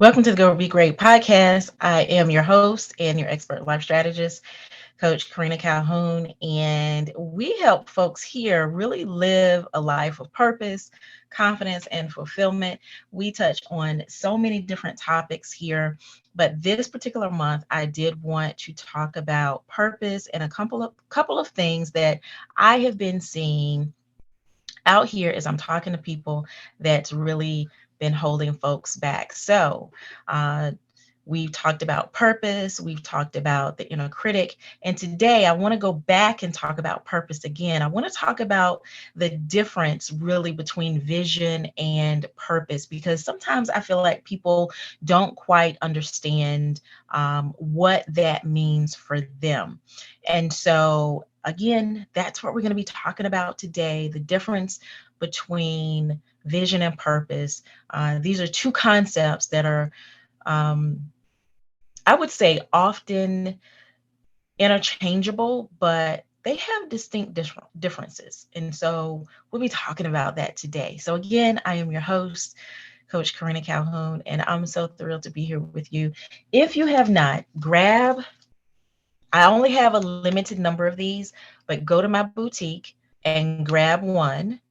Welcome to the Go Be Great podcast. I am your host and your expert life strategist, Coach Karena Calhoun, and we help folks here really live a life of purpose, confidence, and fulfillment. We touch on so many different topics here, but this particular month, I did want to talk about purpose and a couple of things that I have been seeing out here as I'm talking to people that's really been holding folks back. So, uh, we've talked about purpose, we've talked about the inner critic, and today I want to go back and talk about purpose again. I want to talk about the difference really between vision and purpose because sometimes I feel like people don't quite understand what that means for them. And so, again, that's what we're going to be talking about today, the difference between vision and purpose. These are two concepts that are, um, I would say, often interchangeable, but they have distinct differences. And so we'll be talking about that today. So, again, I am your host, Coach Karena Calhoun, and I'm so thrilled to be here with you. If you have not, I only have a limited number of these, but go to my boutique and grab one.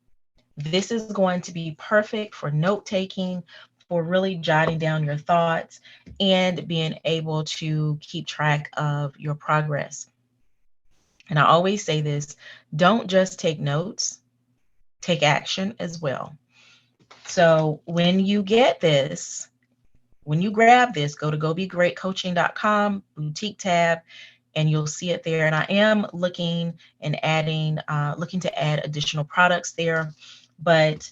This is going to be perfect for note taking, for really jotting down your thoughts, and being able to keep track of your progress. And I always say this, don't just take notes, take action as well. So when you grab this, go to gobegreatcoaching.com, boutique tab, and you'll see it there. And I am looking to add additional products there. But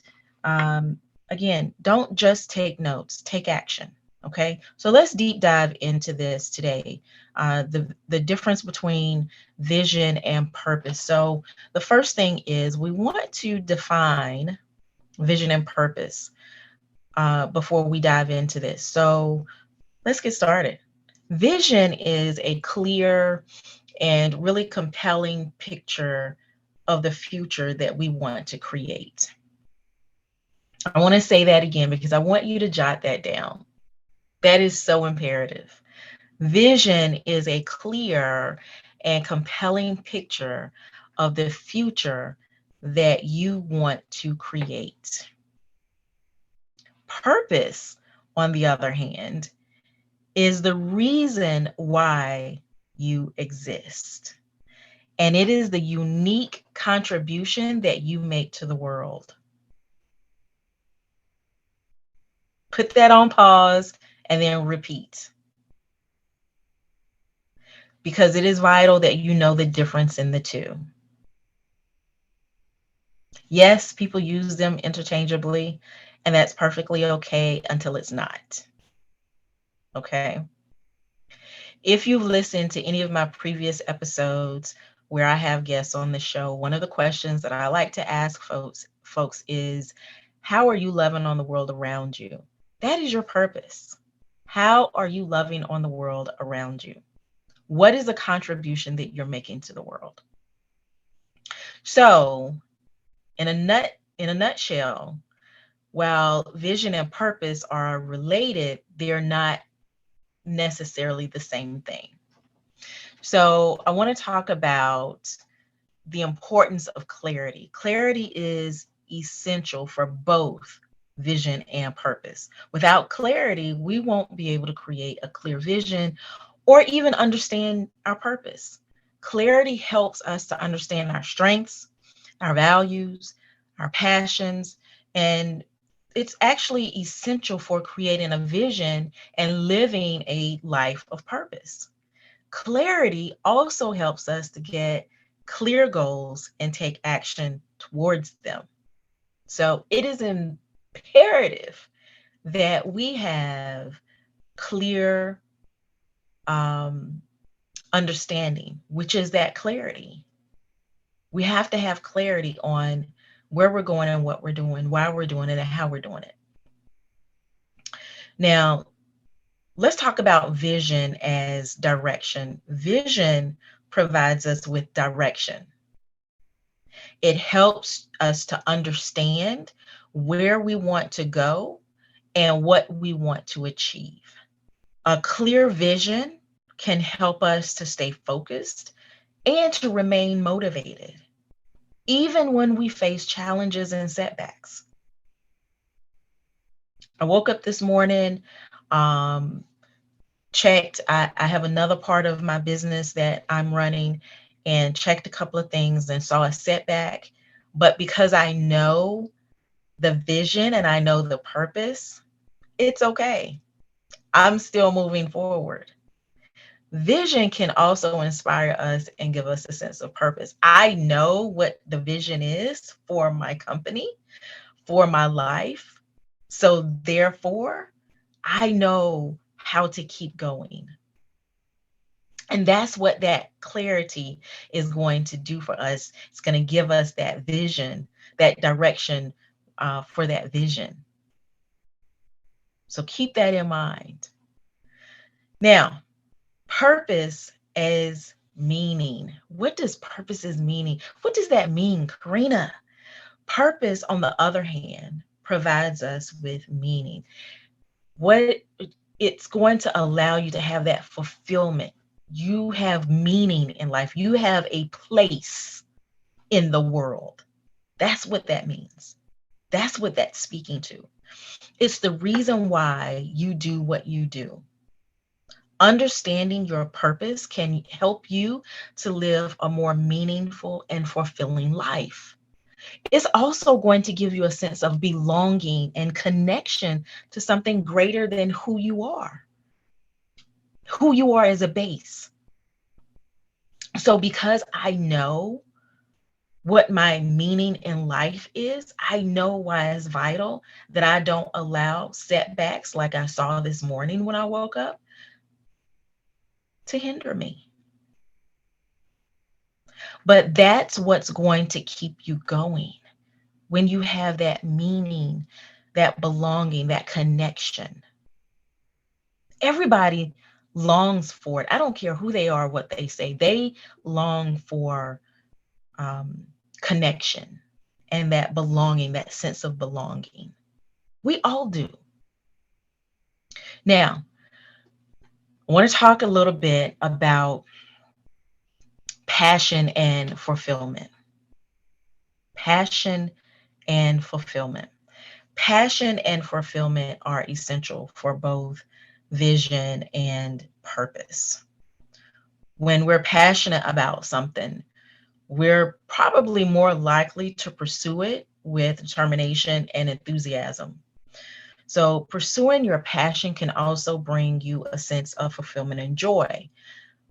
again, don't just take notes, take action. Okay, so let's deep dive into this today. The difference between vision and purpose. So the first thing is we want to define vision and purpose before we dive into this. So let's get started. Vision is a clear and really compelling picture of the future that we want to create. I want to say that again because I want you to jot that down. That is so imperative. Vision is a clear and compelling picture of the future that you want to create. Purpose, on the other hand, is the reason why you exist. And it is the unique contribution that you make to the world. Put that on pause and then repeat because it is vital that you know the difference in the two. Yes, people use them interchangeably, and that's perfectly okay until it's not. Okay. If you've listened to any of my previous episodes where I have guests on the show, one of the questions that I like to ask folks is, how are you loving on the world around you? That is your purpose. How are you loving on the world around you? What is the contribution that you're making to the world? So, in a nutshell, while vision and purpose are related, they're not necessarily the same thing. So, I want to talk about the importance of clarity. Clarity is essential for both vision and purpose. Without clarity, we won't be able to create a clear vision or even understand our purpose. Clarity helps us to understand our strengths, our values, our passions, and it's actually essential for creating a vision and living a life of purpose. Clarity also helps us to get clear goals and take action towards them. So it is imperative that we have clear um, understanding, which is that clarity. We have to have clarity on where we're going and what we're doing, why we're doing it, and how we're doing it. Now, let's talk about vision as direction. Vision provides us with direction. It helps us to understand where we want to go and what we want to achieve. A clear vision can help us to stay focused and to remain motivated, even when we face challenges and setbacks. I woke up this morning, um, checked, I have another part of my business that I'm running, and checked a couple of things and saw a setback. But because I know the vision and I know the purpose, it's okay. I'm still moving forward. Vision can also inspire us and give us a sense of purpose. I know what the vision is for my company, for my life. So therefore, I know how to keep going. And that's what that clarity is going to do for us. It's going to give us that vision, that direction for that vision. So keep that in mind. Now, purpose as meaning. What does purpose as meaning? What does that mean, Karina? Purpose, on the other hand, provides us with meaning. What it's going to allow you to have that fulfillment. You have meaning in life. You have a place in the world. That's what that means. That's what that's speaking to. It's the reason why you do what you do. Understanding your purpose can help you to live a more meaningful and fulfilling life. It's also going to give you a sense of belonging and connection to something greater than who you are as a base. So, because I know what my meaning in life is, I know why it's vital that I don't allow setbacks like I saw this morning when I woke up to hinder me. But that's what's going to keep you going when you have that meaning, that belonging, that connection. Everybody longs for it. I don't care who they are, what they say. They long for um, connection and that belonging, that sense of belonging. We all do. Now, I want to talk a little bit about passion and fulfillment. Passion and fulfillment. Passion and fulfillment are essential for both vision and purpose. When we're passionate about something, we're probably more likely to pursue it with determination and enthusiasm. So, pursuing your passion can also bring you a sense of fulfillment and joy.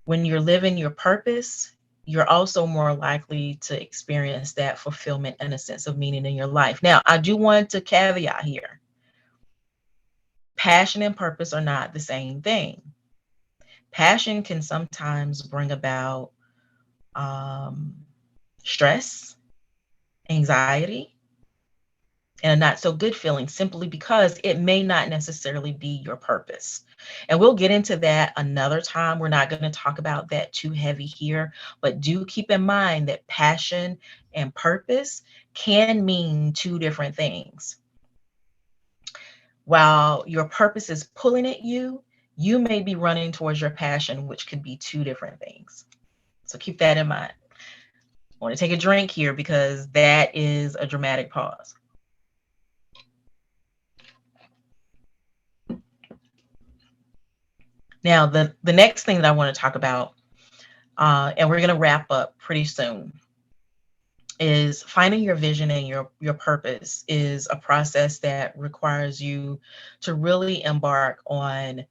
When you're living your purpose, you're also more likely to experience that fulfillment and a sense of meaning in your life. Now, I do want to caveat here, passion and purpose are not the same thing. Passion can sometimes bring about um, stress, anxiety, and a not so good feeling simply because it may not necessarily be your purpose. And we'll get into that another time. We're not going to talk about that too heavy here, but do keep in mind that passion and purpose can mean two different things. While your purpose is pulling at you, you may be running towards your passion, which could be two different things. So keep that in mind. I want to take a drink here because that is a dramatic pause. Now, the next thing that I want to talk about, and we're going to wrap up pretty soon, is finding your vision and your purpose is a process that requires you to really embark on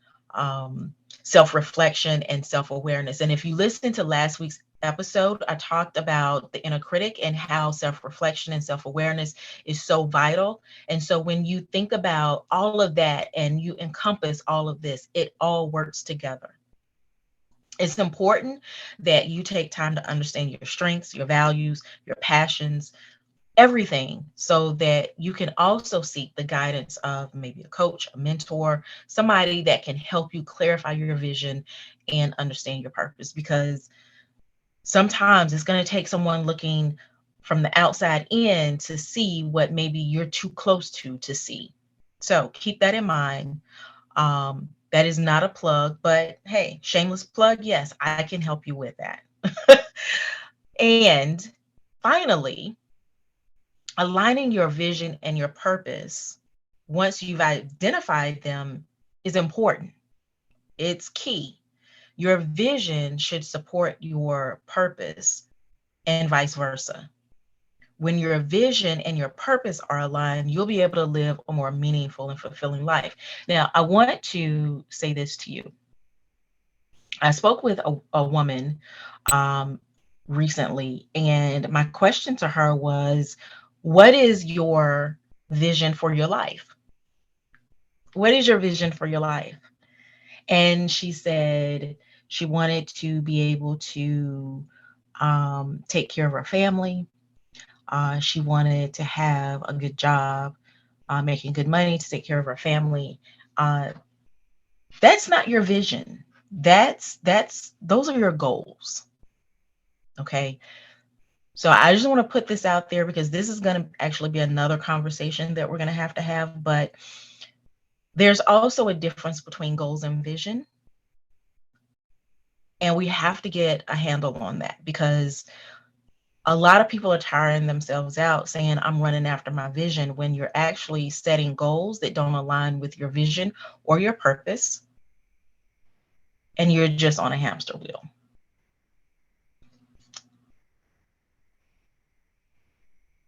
self-reflection and self-awareness. And if you listen to last week's episode, I talked about the inner critic and how self-reflection and self-awareness is so vital. And so when you think about all of that and you encompass all of this, it all works together. It's important that you take time to understand your strengths, your values, your passions, everything, so that you can also seek the guidance of maybe a coach, a mentor, somebody that can help you clarify your vision and understand your purpose. Because sometimes it's going to take someone looking from the outside in to see what maybe you're too close to see. So keep that in mind. That is not a plug, but hey, shameless plug. Yes, I can help you with that. And finally, aligning your vision and your purpose once you've identified them is important. It's key. Your vision should support your purpose and vice versa. When your vision and your purpose are aligned, you'll be able to live a more meaningful and fulfilling life. Now, I want to say this to you. I spoke with a woman um, recently, and my question to her was, what is your vision for your life? What is your vision for your life? And she said she wanted to be able to take care of her family. She wanted to have a good job, making good money to take care of her family. Uh, that's not your vision. That's those are your goals. Okay. So I just want to put this out there because this is going to actually be another conversation that we're going to have. But there's also a difference between goals and vision. And we have to get a handle on that because a lot of people are tiring themselves out saying, I'm running after my vision when you're actually setting goals that don't align with your vision or your purpose. And you're just on a hamster wheel.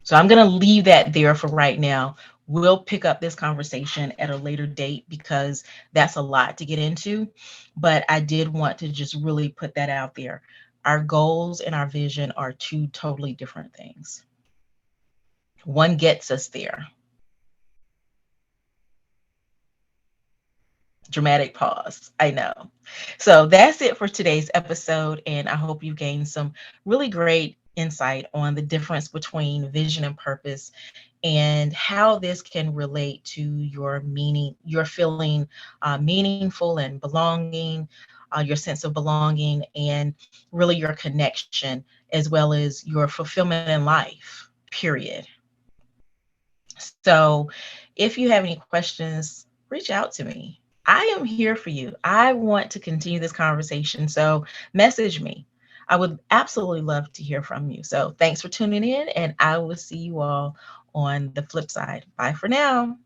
So I'm going to leave that there for right now. We'll pick up this conversation at a later date because that's a lot to get into. But I did want to just really put that out there. Our goals and our vision are two totally different things. One gets us there. Dramatic pause. I know. So that's it for today's episode. And I hope you gained some really great insight on the difference between vision and purpose and how this can relate to your meaning, your feeling meaningful and belonging, your sense of belonging, and really your connection, as well as your fulfillment in life, period. So if you have any questions, reach out to me. I am here for you. I want to continue this conversation. So message me. I would absolutely love to hear from you. So thanks for tuning in, and I will see you all on the flip side. Bye for now.